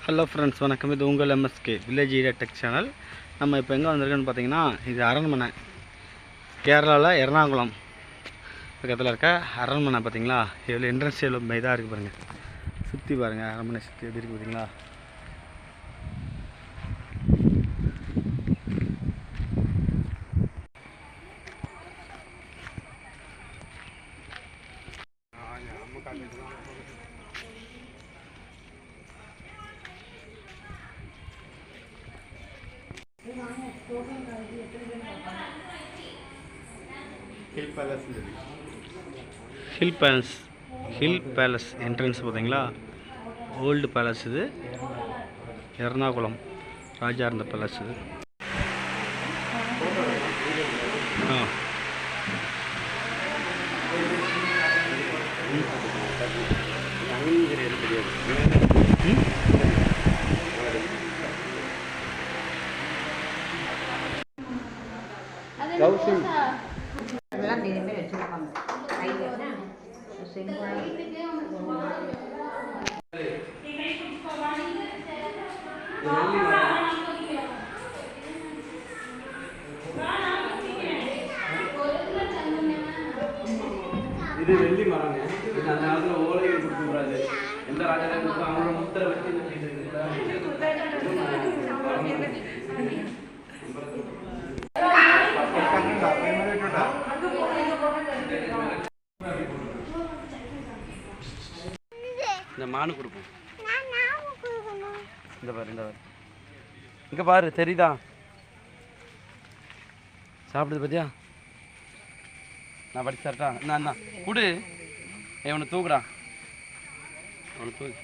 Hello friends, வணக்கம். இது உங்கள் MSK village area tech channel. நம்ம இப்போ எங்கே வந்திருக்கோன்னு பார்த்தீங்கன்னா, இது அரண்மனை, கேரளாவில் எர்ணாகுளம் பக்கத்தில் இருக்க அரண்மனை. பார்த்தீங்களா, எவ்வளோ என்ட்ரன்ஸ் எவ்வளோ இதாக இருக்குது பாருங்கள். சுற்றி பாருங்கள், அரண்மனை சுற்றி எப்படி இருக்குது பார்த்தீங்களா. ஹில் பேலஸ் என்ட்ரன்ஸ் பார்த்தீங்களா. ஓல்டு பேலஸ் இது, எர்ணாகுளம் ராஜா இருந்த பேலஸ் இது. இது வெள்ளி மரங்க. இது அந்த காலத்துல ஓலைகள் கொடுக்க கூடாது. எந்த ராஜாவும் கொடுத்து அவங்களோட முத்திரை வச்சு இந்த மானு கொடுப்போம். இந்த பாரு, இந்த பாரு, இங்க பாரு, தெரியுதா? சாப்பிடுது பத்தியா? நான் படிச்சு தரட்டா? என்ன குடு, இவனை தூக்குடா, அவனை தூக்கு.